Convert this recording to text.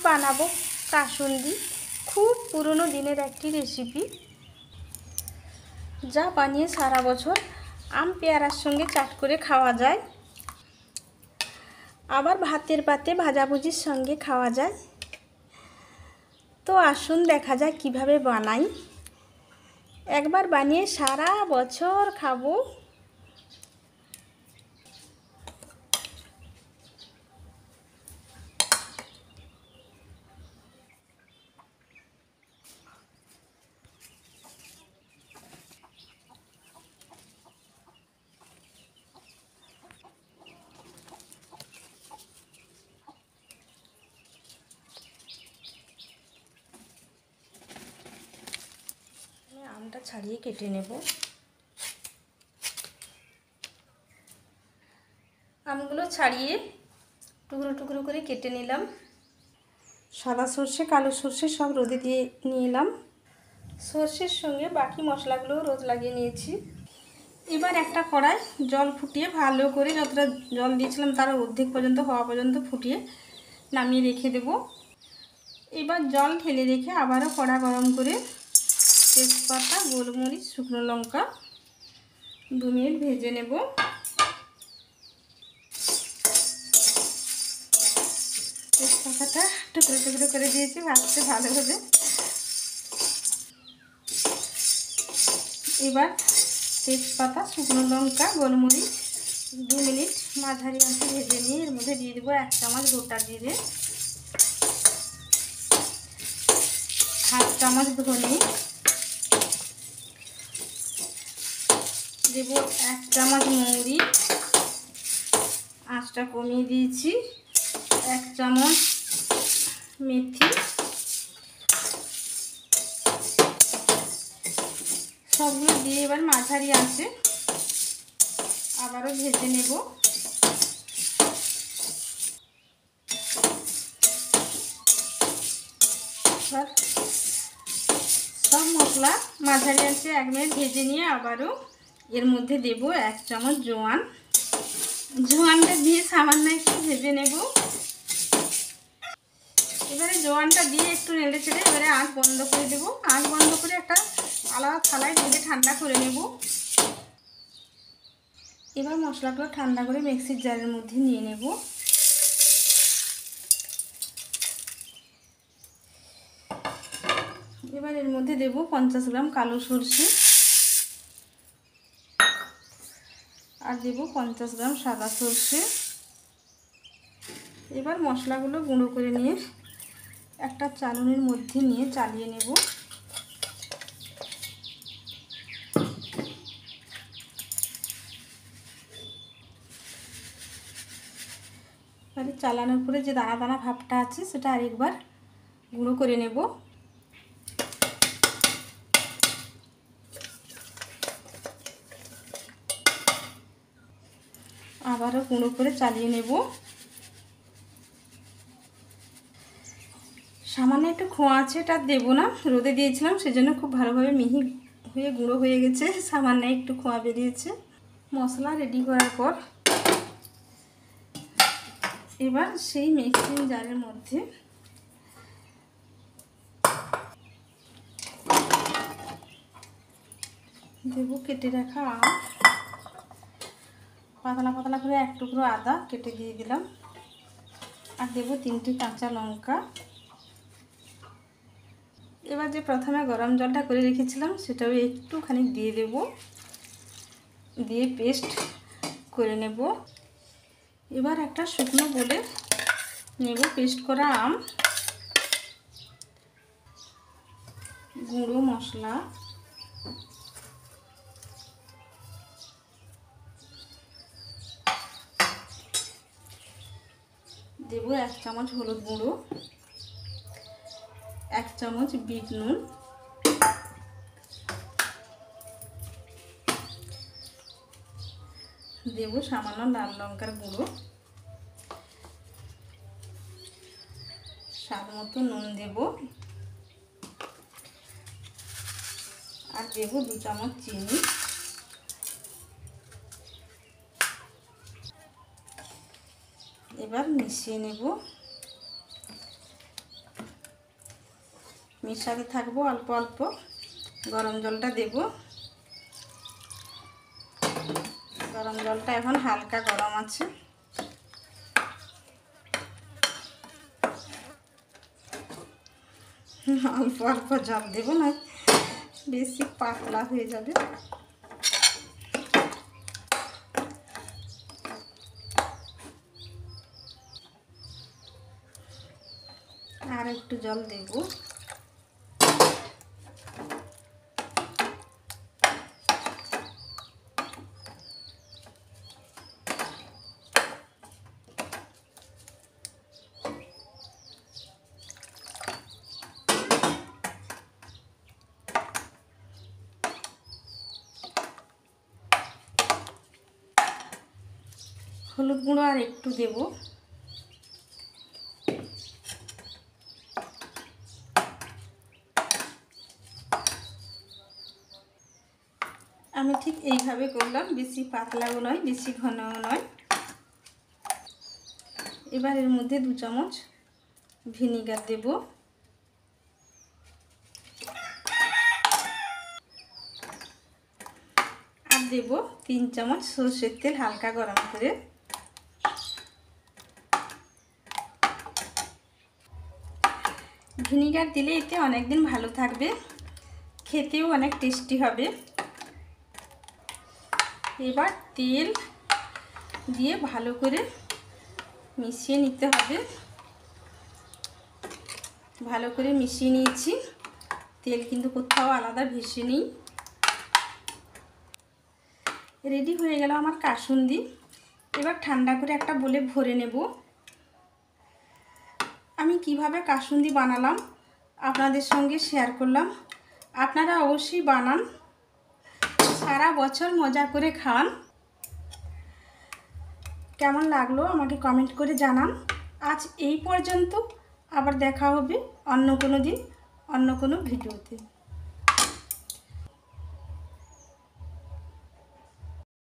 বানাবো কাসুন্দি, খুব পুরনো দিনের একটি রেসিপি, যা বানিয়ে সারা বছর আম পেয়ারার সঙ্গে চাট করে খাওয়া যায়, আবার ভাতের পাতে ভাজাভুজির সঙ্গে খাওয়া যায়। তো আসুন দেখা যাক কিভাবে বানাই। একবার বানিয়ে সারা বছর খাবো। আমটা ছাড়িয়ে কেটে নেব। আমগুলো ছাড়িয়ে টুকরো টুকরো করে কেটে নিলাম। সাদা সর্ষে কালো সর্ষে সব রোদে দিয়ে নিয়ে এলাম। সর্ষের সঙ্গে বাকি মশলাগুলো রোদ লাগিয়ে নিয়েছি। এবার একটা কড়াই জল ফুটিয়ে ভালো করে, যতটা জল দিয়েছিলাম তার অর্ধেক পর্যন্ত হওয়া পর্যন্ত ফুটিয়ে নামিয়ে রেখে দেব। এবার জল ঢেলে রেখে আবারও কড়া গরম করে তেজপাতা, গোলমরিচ, শুকনো লঙ্কা 2 মিনিট ভেজে নেব। তেজপাতাটা টুকরো টুকরো করে দিয়েছি, ভাজতে ভালোভাবে। এবার তেজপাতা, শুকনো লঙ্কা, গোলমরিচ 2 মিনিট মাঝারি আঁচে ভেজে নিয়ে এর মধ্যে দিয়ে দেবো 1 চামচ গোটা জিরে, 1/2 চামচ ধনে, দেবো 1 চামচ মৌরি, আঁচটা কমিয়ে দিয়েছি, 1 চামচ মেথি, সবগুলো দিয়ে এবার মাঝারি আঁচে আবারও ভেজে নেব। এবার সব মশলা মাঝারি আঁচে 1 মিনিট ভেজে নিয়ে আবারও এর মধ্যে দেব 1 চামচ জোয়ান। জোয়ানটা দিয়ে সামান্য একটু ভেজে নেব। এবারে জোয়ানটা দিয়ে একটু নেড়ে চেড়ে এবারে আঁচ বন্ধ করে দেব। আঁচ বন্ধ করে একটা আলাদা থালায় ঢেলে ঠান্ডা করে নেব। এবার মশলাগুলো ঠান্ডা করে মিক্সির জারের মধ্যে নিয়ে নেব। এবার এর মধ্যে দেব 50 গ্রাম কালো সরষে আর দেব 50 গ্রাম সাদা সরষে। এবার মশলাগুলো গুঁড়ো করে নিয়ে একটা চালনির মধ্যে নিয়ে চালিয়ে নেব। এবারে চালানোর পরে যে দানা দানা ভাবটা আছে সেটা আরেকবার গুঁড়ো করে নেব। আবারও গুঁড়ো করে চালিয়ে নেব। সামান্য একটু খোয়া আছে, এটা দেবো না, রোদে দিয়েছিলাম সেজন্য খুব ভালোভাবে মিহি হয়ে গুঁড়ো হয়ে গেছে। সামান্য একটু খোয়া বেরিয়েছে। মশলা রেডি করার পর এবার সেই মিক্সিং জারের মধ্যে দেবো কেটে রাখা আম, পাতলা পাতলা করে 1 টুকরো আদা কেটে দিয়ে দিলাম, আর দেবো 3টি কাঁচা লঙ্কা। এবার যে প্রথমে গরম জলটা করে রেখেছিলাম সেটাও একটুখানি দিয়ে দেব, দিয়ে পেস্ট করে নেব। এবার একটা শুকনো বলে নেব পেস্ট করা আম, গুঁড়ো মশলা, দেব 1 চামচ হলুদ গুঁড়ো, 1 চামচ বিট নুন, দেব সামান্য লাল লঙ্কার গুঁড়ো, স্বাদ মতো নুন দেব, আর দেব 2 চামচ চিনি। এবার মিশিয়ে নেব। মিশাতে থাকবো অল্প অল্প। গরম জলটা দেব। গরম জলটা এখন হালকা গরম আছে। অল্প অল্প জল দেব, না বেশি পাতলা হয়ে যাবে। আর একটু জল দেব। হলুদ গুঁড়ো আর একটু দেব। আমি ঠিক এইভাবে করলাম, বেশি পাতলাও নয় বেশি ঘনও নয়। এবার এর মধ্যে 2 চামচ ভিনিগার দেব। আর দেব 3 চামচ সরষের তেল হালকা গরম করে। ভিনিগার দিলে এতে অনেক দিন ভালো থাকবে, খেতেও অনেক টেস্টি হবে। এবার তেল দিয়ে ভালো করে মিশিয়ে নিতে হবে। ভালো করে মিশিয়ে নিয়েছি, তেল কিন্তু কোথাও আলাদা ভেসে নেই। রেডি হয়ে গেল আমার কাসুন্দি। এবার ঠান্ডা করে একটা বলে ভরে নেব। আমি কিভাবে কাসুন্দি বানালাম আপনাদের সঙ্গে শেয়ার করলাম। আপনারা অবশ্যই বানান, সারা বছর মজা করে খান। কেমন লাগলো আমাকে কমেন্ট করে জানান। আজ এই পর্যন্ত, আবার দেখা হবে অন্য কোনো দিন অন্য কোনো ভিডিওতে।